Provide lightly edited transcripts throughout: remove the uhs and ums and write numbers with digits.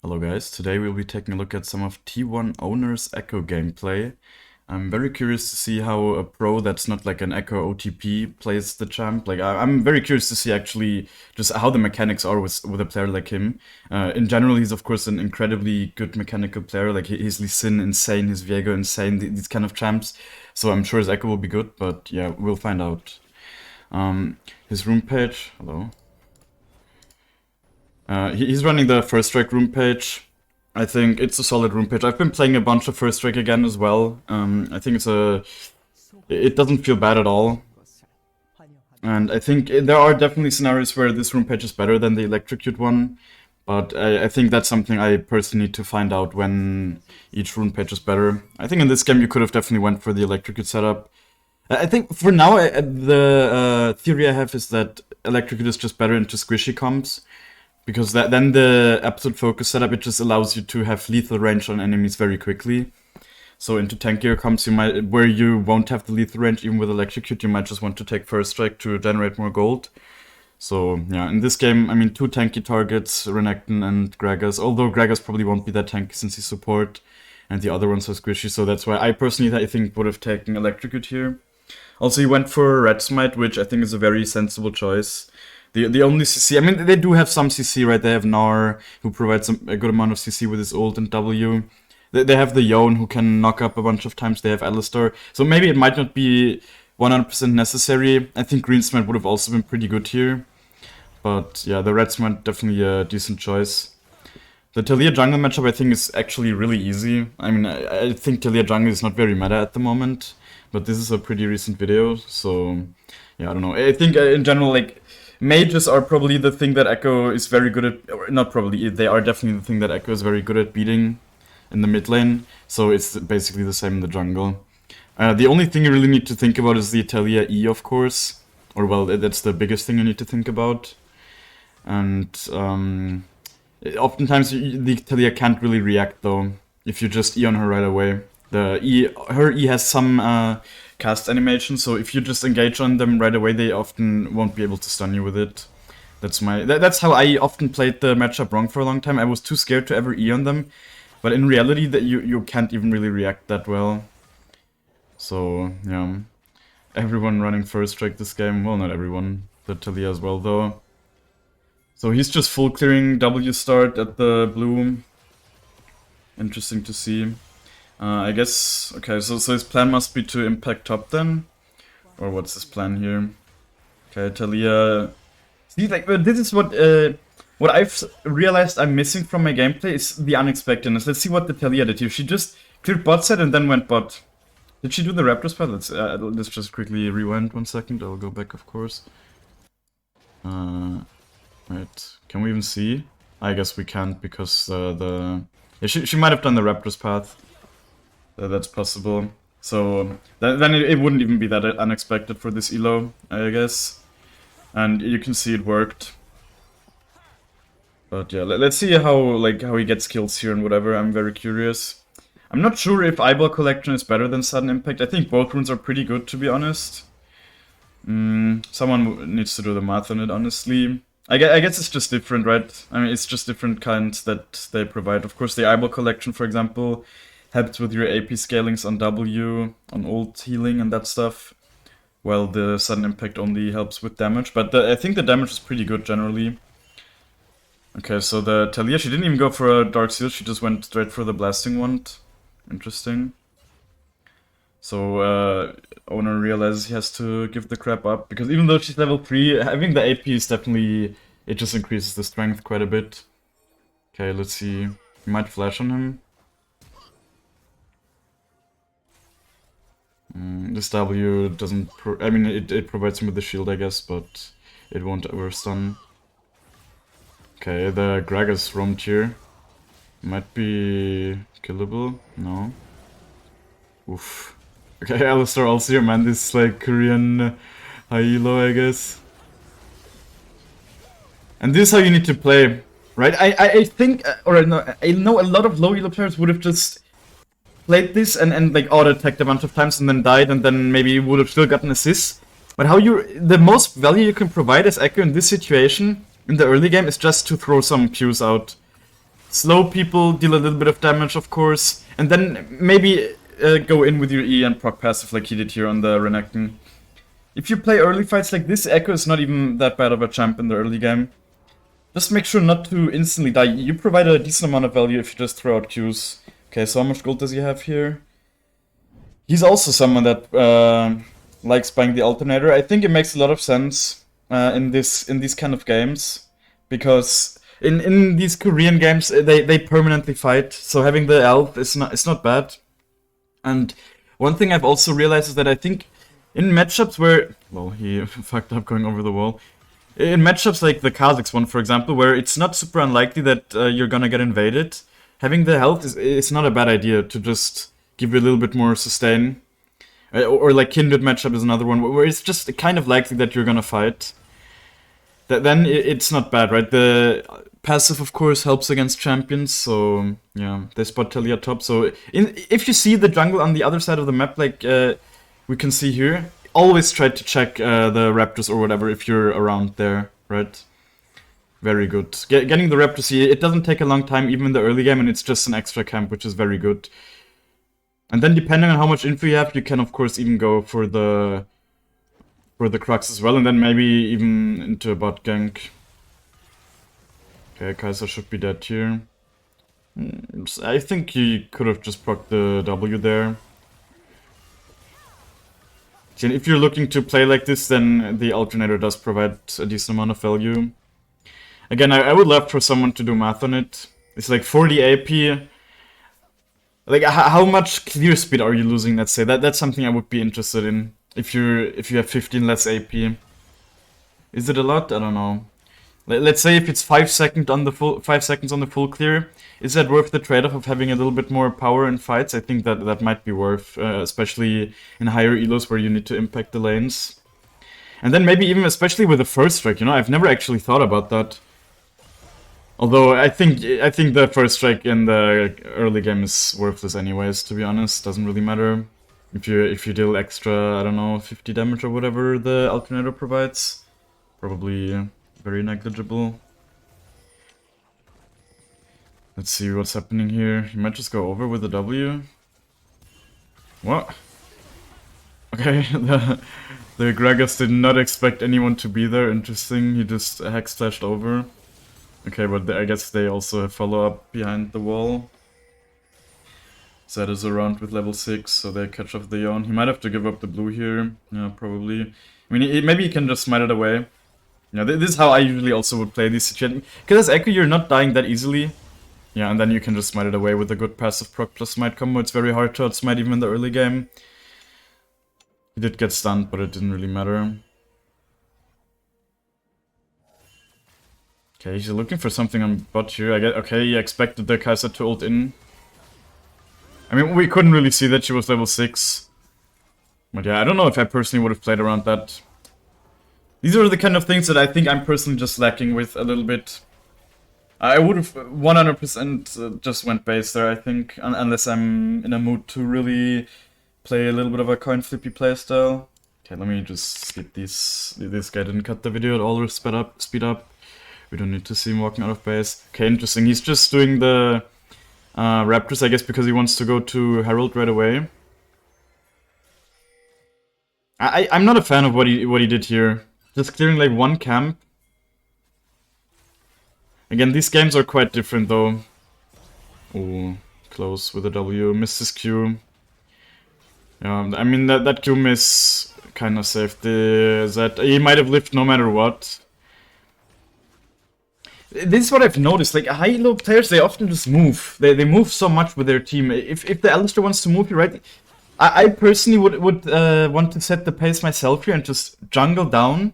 Hello guys, today we'll be taking a look at some of T1 Oner's Ekko gameplay. I'm very curious to see how a pro that's not like an Ekko OTP plays the champ. I'm very curious to see actually just how the mechanics are with a player like him. In general, he's of course an incredibly good mechanical player. Like his Lee Sin insane, his Viego insane, these kind of champs. So I'm sure his Ekko will be good, but yeah, we'll find out. His room page, hello. He's running the first strike room page. I think it's a solid room page. I've been playing a bunch of first strike again as well. I think it doesn't feel bad at all. And I think there are definitely scenarios where this room page is better than the electrocute one. But I think that's something I personally need to find out when each room page is better. I think in this game you could have definitely went for the electrocute setup. I think for now the theory I have is that electrocute is just better into squishy comps. Because then the absolute focus setup, it just allows you to have lethal range on enemies very quickly. So into tankier comps, where you won't have the lethal range even with electrocute, you might just want to take first strike to generate more gold. So yeah, in this game, I mean, two tanky targets, Renekton and Gragas. Although Gragas probably won't be that tanky since he's support, and the other ones are squishy. So that's why I personally, I think, would have taken electrocute here. Also, he went for Red Smite, which I think is a very sensible choice. The only CC, I mean, they do have some CC, right? They have Gnar, who provides a good amount of CC with his ult and W. They have the Yone, who can knock up a bunch of times. They have Alistar. So maybe it might not be 100% necessary. I think Green Smite would have also been pretty good here. But yeah, the Red Smite definitely a decent choice. The Taliyah jungle matchup, I think, is actually really easy. I mean, I think Taliyah jungle is not very meta at the moment. But this is a pretty recent video, so yeah, I don't know. I think in general, like, mages are probably the thing that Ekko is very good at, or not probably, they are definitely the thing that Ekko is very good at beating in the mid lane, so it's basically the same in the jungle. The only thing you really need to think about is the Taliyah E, of course, or well, that's the biggest thing you need to think about. And oftentimes the Taliyah can't really react though, if you just E on her right away. Her E has some cast animation, so if you just engage on them right away, they often won't be able to stun you with it. That's how I often played the matchup wrong for a long time. I was too scared to ever E on them, but in reality, that you can't even really react that well. So yeah, everyone running first strike this game. Well, not everyone, the Taliyah as well though. So he's just full clearing W start at the blue. Interesting to see. I guess, okay, so his plan must be to impact top then? Or what's his plan here? Okay, Taliyah... See, like, this is what I've realized I'm missing from my gameplay is the unexpectedness. Let's see what the Taliyah did here. She just cleared bot set and then went bot. Did she do the Raptors path? Let's just quickly rewind 1 second. I'll go back, of course. Right, can we even see? I guess we can't because yeah, she might have done the Raptors path. That's possible. So then it wouldn't even be that unexpected for this elo, I guess. And you can see it worked. But yeah, let's see how he gets kills here and whatever. I'm very curious. I'm not sure if Eyeball Collection is better than Sudden Impact. I think both runes are pretty good, to be honest. Someone needs to do the math on it, honestly. I guess it's just different, right? I mean, it's just different kinds that they provide. Of course, the Eyeball Collection, for example, helps with your AP scalings on W, on ult healing and that stuff. Well, the sudden impact only helps with damage, but I think the damage is pretty good generally. Okay, so the Taliyah, she didn't even go for a Dark Seal, she just went straight for the Blasting Wand. Interesting. So Oner realizes he has to give the crap up, because even though she's level 3, having the AP is definitely, it just increases the strength quite a bit. Okay, let's see. We might flash on him. This W doesn't... I mean, it provides him with the shield, I guess, but it won't ever stun. Okay, the Gragas roamed here. Might be killable? No. Oof. Okay, Alistar also here, man. This is like Korean high elo, I guess. And this is how you need to play, right? I think, or no, I know a lot of low elo players would have just played this and like auto-attacked a bunch of times and then died and then maybe would have still gotten assists. But the most value you can provide as Ekko in this situation, in the early game, is just to throw some Qs out. slow people, deal a little bit of damage, of course, and then maybe go in with your E and proc passive like he did here on the Renekton. If you play early fights like this, Ekko is not even that bad of a champ in the early game. Just make sure not to instantly die. You provide a decent amount of value if you just throw out Qs. Okay, so how much gold does he have here? He's also someone that likes buying the alternator. I think it makes a lot of sense in these kind of games, because in these Korean games they permanently fight. So having the elf is not bad. And one thing I've also realized is that I think in matchups where, well, he fucked up going over the wall. In matchups like the Kha'Zix one, for example, where it's not super unlikely that you're gonna get invaded, having the health is not a bad idea to just give you a little bit more sustain. Or like Kindred matchup is another one where it's just kind of likely that you're gonna fight. Then it's not bad, right? The passive, of course, helps against champions, so yeah, they spot Talia top. So if you see the jungle on the other side of the map, like we can see here, always try to check the Raptors or whatever if you're around there, right? Very good. Getting the Raptors here, it doesn't take a long time, even in the early game, and it's just an extra camp, which is very good. And then depending on how much info you have, you can of course even go for the Crux as well, and then maybe even into a bot gank. Okay, Kai'Sa should be dead here. I think he could have just procced the W there. And if you're looking to play like this, then the alternator does provide a decent amount of value. Again, I would love for someone to do math on it. It's like 40 AP. Like, how much clear speed are you losing, let's say? That's something I would be interested in. If you have 15 less AP. Is it a lot? I don't know. Let's say if it's 5 seconds on the full clear, is that worth the trade-off of having a little bit more power in fights? I think that might be worth, especially in higher elos where you need to impact the lanes. And then maybe even especially with the first strike, you know, I've never actually thought about that. Although I think the first strike in the early game is worthless anyways, to be honest. Doesn't really matter. If you deal extra, I don't know, 50 damage or whatever the alternator provides. Probably very negligible. Let's see what's happening here. He might just go over with the W. What? Okay, the Gragas did not expect anyone to be there. Interesting, he just hack slashed over. Okay, but I guess they also have follow-up behind the wall. Zed is around with level 6, so they catch off the Yon. He might have to give up the blue here. Yeah, probably. I mean, maybe he can just smite it away. Yeah, this is how I usually also would play these situations. Because as Ekko, you're not dying that easily. Yeah, and then you can just smite it away with a good passive proc plus smite combo. It's very hard to outsmite even in the early game. He did get stunned, but it didn't really matter. Okay, he's looking for something on bot here. Okay, he expected the Kai'Sa to ult in. I mean, we couldn't really see that she was level 6. But yeah, I don't know if I personally would have played around that. These are the kind of things that I think I'm personally just lacking with a little bit. I would have 100% just went base there, I think. Unless I'm in a mood to really play a little bit of a coin flippy playstyle. Okay, let me just skip these. This guy didn't cut the video at all or speed up. We don't need to see him walking out of base. Okay, interesting. He's just doing the Raptors, I guess, because he wants to go to Herald right away. I'm not a fan of what he did here. Just clearing like one camp. Again, these games are quite different though. Oh, close with a W. Missed his Q. Yeah, I mean that Q miss kind of saved the Zed. He might have lived no matter what. This is what I've noticed, like high-elo players, they often just move. They move so much with their team. If the Alistair wants to move here, right? I personally would want to set the pace myself here and just jungle down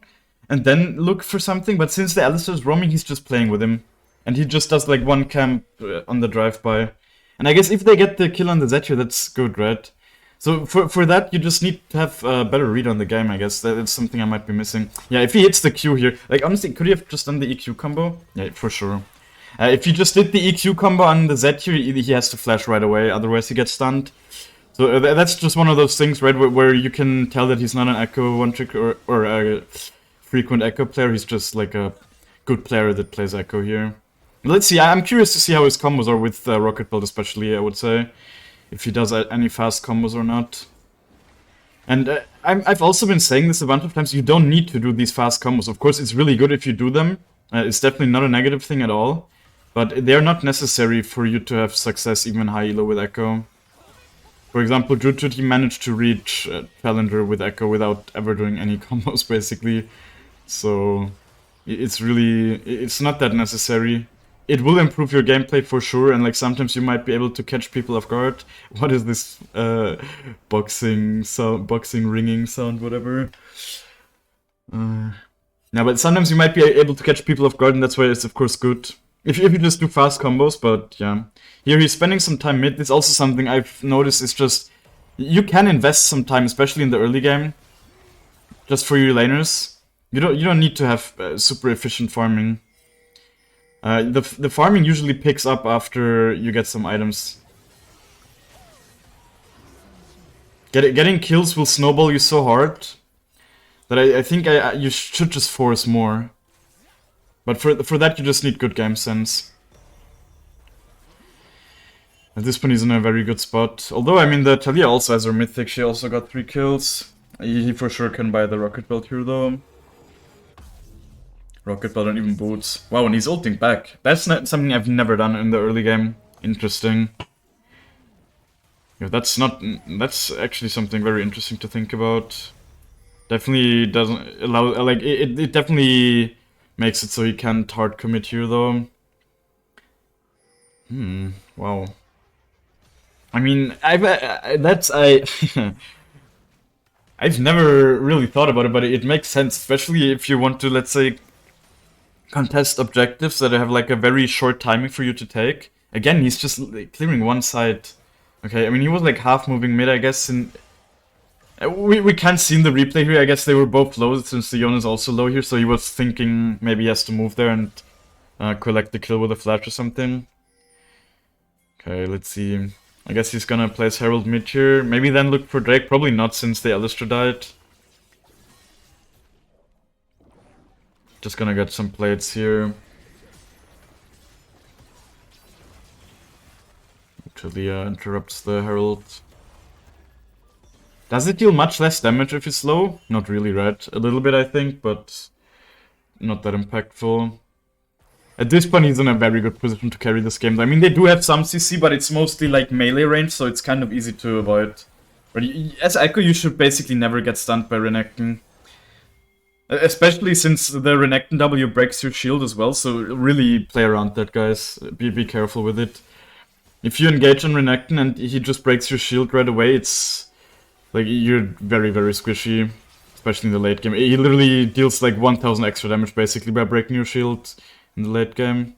and then look for something. But since the Alistair is roaming, he's just playing with him. And he just does like one camp on the drive-by. And I guess if they get the kill on the Zed here, that's good, right? So for that, you just need to have a better read on the game, I guess. That's something I might be missing. Yeah, if he hits the Q here, like honestly, could he have just done the EQ combo? Yeah, for sure. If he just did the EQ combo on the Zed here, he has to flash right away, otherwise he gets stunned. So that's just one of those things, right, where you can tell that he's not an Ekko one-trick or a frequent Ekko player. He's just like a good player that plays Ekko here. Let's see, I'm curious to see how his combos are with Rocket Belt especially, I would say. If he does any fast combos or not. And I've also been saying this a bunch of times, you don't need to do these fast combos. Of course, it's really good if you do them. It's definitely not a negative thing at all. But they're not necessary for you to have success even high elo with Ekko. For example, Jutut, he managed to reach Challenger with Ekko without ever doing any combos, basically. So, it's not that necessary. It will improve your gameplay for sure, and like sometimes you might be able to catch people off guard. What is this boxing ringing sound, whatever? Yeah, but sometimes you might be able to catch people off guard, and that's why it's of course good. If you just do fast combos, but yeah. Here he's spending some time mid. This is also something I've noticed is just... You can invest some time, especially in the early game. Just for your laners. You don't need to have super efficient farming. The farming usually picks up after you get some items. Getting kills will snowball you so hard that I think you should just force more. But for that you just need good game sense. At this point he's in a very good spot. Although, I mean, the Talia also has her mythic, she also got 3 kills. He for sure can buy the Rocket Belt here though. Rocket Belt and even boots. Wow, and he's ulting back. That's not something I've never done in the early game. Interesting. Yeah, that's actually something very interesting to think about. Definitely doesn't allow, like, it definitely makes it so he can't hard commit here though. Wow. I mean, I've never really thought about it, but it makes sense, especially if you want to, let's say, contest objectives that have like a very short timing for you to take. Again, he's just like, clearing one side. Okay, I mean, he was like half moving mid, I guess, and we can't see in the replay here. I guess they were both low since the Yon is also low here, so he was thinking maybe he has to move there and collect the kill with a flash or something. Okay, let's see. I guess he's gonna place Herald mid here. Maybe then look for Drake. Probably not since the Alistar died. Just gonna get some plates here. Talia interrupts the Herald. Does it deal much less damage if it's slow? Not really, right? A little bit, I think, but not that impactful. At this point, he's in a very good position to carry this game. I mean, they do have some CC, but it's mostly like melee range, so it's kind of easy to avoid. But as Ekko, you should basically never get stunned by Renekton. Especially since the Renekton W breaks your shield as well, so really play around that, guys. Be careful with it. If you engage on Renekton and he just breaks your shield right away, it's... like, you're very, very squishy. Especially in the late game. He literally deals like 1000 extra damage basically by breaking your shield in the late game.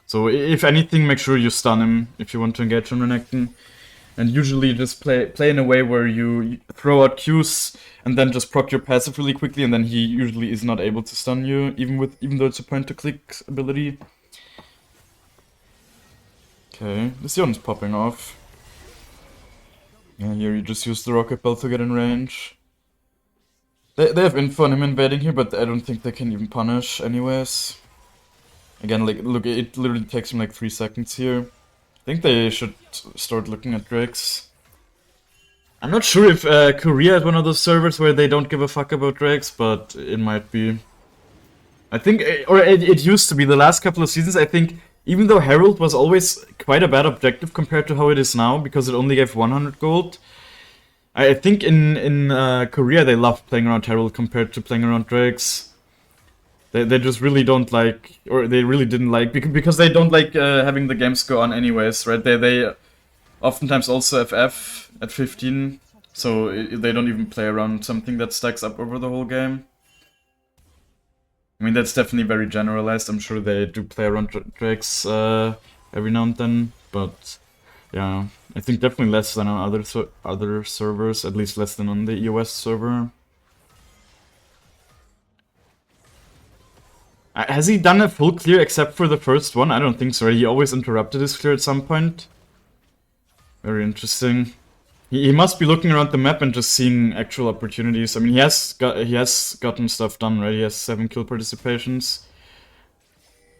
So if anything, make sure you stun him if you want to engage on Renekton. And usually just play in a way where you throw out Qs and then just proc your passive really quickly, and then he usually is not able to stun you, even though it's a point-to-click ability. Okay, the Sion's popping off. Yeah, here you just use the Rocket Belt to get in range. They have info on him invading here, but I don't think they can even punish anyways. Again, like, look, it literally takes him like 3 seconds here. I think they should start looking at Drakes. I'm not sure if Korea is one of those servers where they don't give a fuck about Drakes, but it might be. I think, or it used to be the last couple of seasons. I think even though Herald was always quite a bad objective compared to how it is now, because it only gave 100 gold, I think in Korea they loved playing around Herald compared to playing around Drakes. They just really don't like, or they really didn't like, because they don't like having the games go on anyways, right? They oftentimes also FF at 15, so they don't even play around something that stacks up over the whole game. I mean, that's definitely very generalized. I'm sure they do play around Drakes every now and then, but yeah, I think definitely less than on other servers, at least less than on the EOS server. Has he done a full clear except for the first one? I don't think so. He always interrupted his clear at some point. Very interesting. He must be looking around the map and just seeing actual opportunities. I mean, he has gotten stuff done, right? He has 7 kill participations.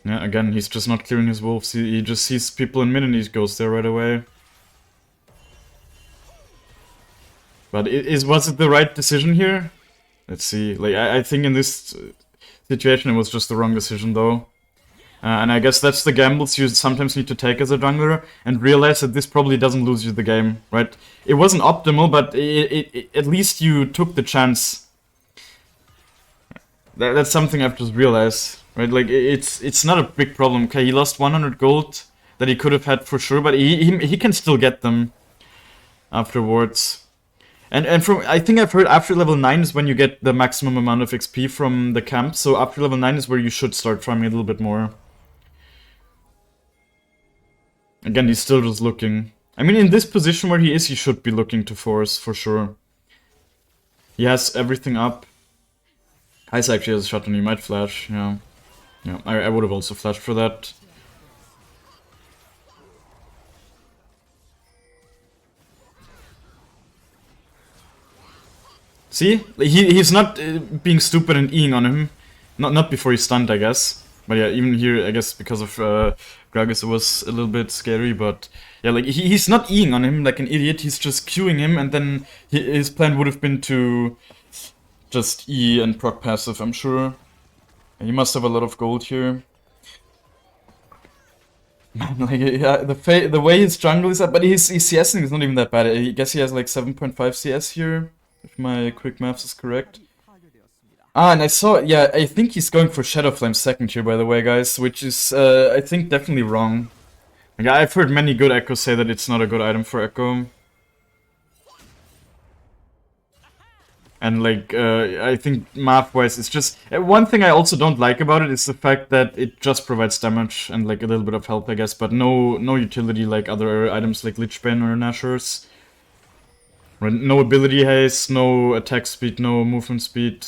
Yeah, again, he's just not clearing his wolves. He just sees people in mid and he goes there right away. But was it the right decision here? Let's see. Like, I think in this situation it was just the wrong decision, though. And I guess that's the gambles you sometimes need to take as a jungler, and realize that this probably doesn't lose you the game, right? It wasn't optimal, but at least you took the chance. That's something I've just realized, right? Like, it's not a big problem. Okay, he lost 100 gold that he could have had for sure, but he can still get them afterwards. And from, I think I've heard after level 9 is when you get the maximum amount of XP from the camp, so after level 9 is where you should start farming a little bit more. Again, he's still just looking. I mean, in this position where he is, he should be looking to force, for sure. He has everything up. Ice actually has a shot and he might flash, yeah. Yeah, I would have also flashed for that. See? He's not being stupid and Eing on him. Not before he's stunned, I guess. But yeah, even here, I guess because of Gragas, it was a little bit scary, but yeah, like, he's not Eing on him like an idiot, he's just queuing him, and then his plan would have been to just E and proc passive, I'm sure. He must have a lot of gold here. Like, yeah, the way his jungle is up, but his CSing is not even that bad. I guess he has like 7.5 CS here, if my quick maths is correct. Ah, and I saw, yeah, I think he's going for Shadow Flame second here, by the way, guys, which is, I think, definitely wrong. Like, I've heard many good Echoes say that it's not a good item for Ekko. And, like, I think math-wise, it's just... one thing I also don't like about it is the fact that it just provides damage and, like, a little bit of health, I guess, but no utility like other items like Lichbane or Nashor's. Right? No ability haste, no attack speed, no movement speed.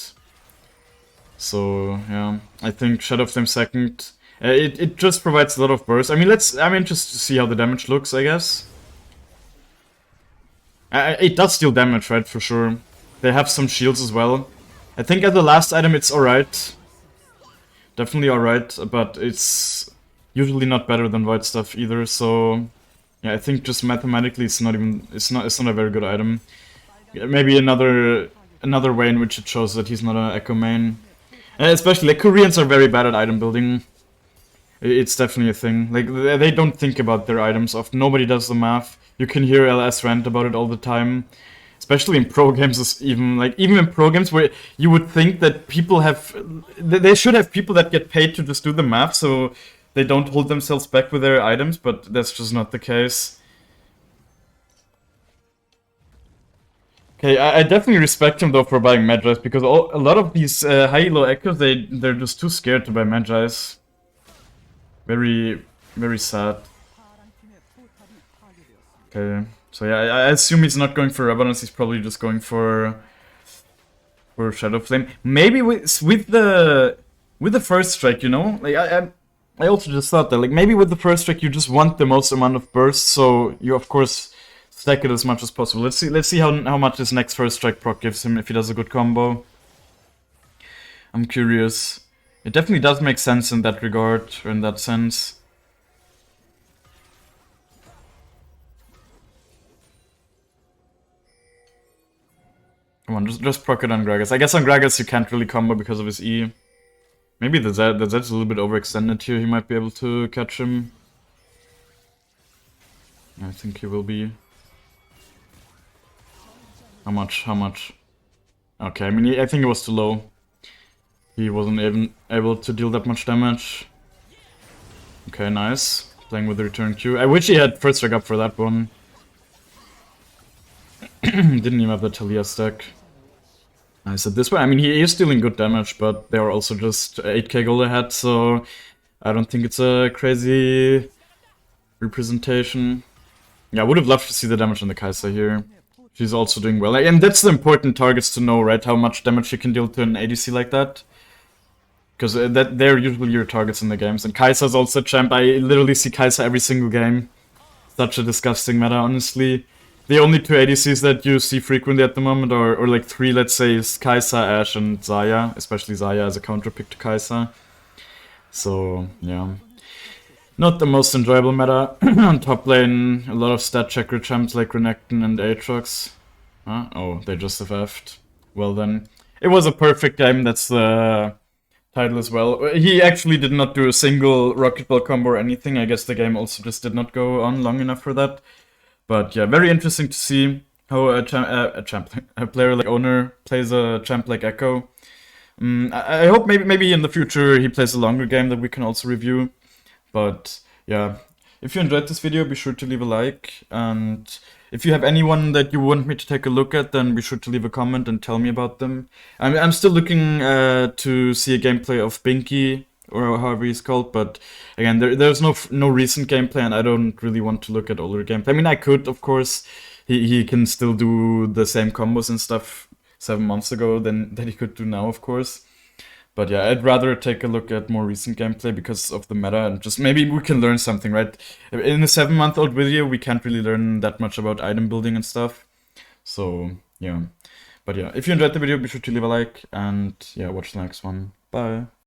So, yeah, I think Shadow Flame second. It just provides a lot of burst. I mean, I'm interested to see how the damage looks, I guess. It does deal damage, right, for sure. They have some shields as well. I think as the last item it's alright. Definitely alright, but it's usually not better than Void Stuff either, so... yeah, I think just mathematically it's not a very good item. Maybe another way in which it shows that he's not an Ekko main. Especially, like, Koreans are very bad at item building. It's definitely a thing. Like, they don't think about their items often. Nobody does the math. You can hear LS rant about it all the time. Especially in pro games, even in pro games where you would think that people have... they should have people that get paid to just do the math, so they don't hold themselves back with their items, but that's just not the case. Okay, I definitely respect him though for buying Magi's, because a lot of these high elo Echoes, they're just too scared to buy Magi's. Very, very sad. Okay, so yeah, I assume he's not going for Ravenous, he's probably just going for Shadow Flame. Maybe with the first strike, you know? Like, I also just thought that, like, maybe with the first strike you just want the most amount of burst, so you of course stack it as much as possible. Let's see how much this next first strike proc gives him if he does a good combo. I'm curious. It definitely does make sense in that regard, or in that sense. Come on, just proc it on Gragas. I guess on Gragas you can't really combo because of his E. Maybe the Zed's a little bit overextended here, he might be able to catch him. I think he will be. How much? How much? Okay, I mean, I think it was too low. He wasn't even able to deal that much damage. Okay, nice. Playing with the return Q. I wish he had first strike up for that one. Didn't even have the Talia stack. Nice at this one. I mean, he is dealing good damage, but they are also just 8k gold ahead, so I don't think it's a crazy representation. Yeah, I would have loved to see the damage on the Kai'Sa here. She's also doing well. And that's the important targets to know, right? How much damage you can deal to an ADC like that. Because they're usually your targets in the games. And Kai'Sa's also a champ. I literally see Kai'Sa every single game. Such a disgusting meta, honestly. The only two ADCs that you see frequently at the moment, or like three, let's say, is Kai'Sa, Ashe, and Xayah. Especially Xayah as a counter pick to Kai'Sa. So, yeah. Not the most enjoyable meta. On top lane, a lot of stat checker champs like Renekton and Aatrox. Huh? Oh, they just FF'd. Well then. It was a perfect game, that's the title as well. He actually did not do a single Rocket Ball combo or anything. I guess the game also just did not go on long enough for that. But yeah, very interesting to see how a player like Oner plays a champ like Ekko. I hope maybe in the future he plays a longer game that we can also review. But yeah, if you enjoyed this video, be sure to leave a like. And if you have anyone that you want me to take a look at, then be sure to leave a comment and tell me about them. I'm still looking to see a gameplay of Binky, or however he's called, but again, there's no recent gameplay, and I don't really want to look at older gameplay. I mean, I could, of course. He can still do the same combos and stuff 7 months ago than that he could do now, of course. But yeah, I'd rather take a look at more recent gameplay because of the meta, and just maybe we can learn something, right? In a 7-month-old video, we can't really learn that much about item building and stuff. So, yeah. But yeah, if you enjoyed the video, be sure to leave a like, and yeah, watch the next one. Bye.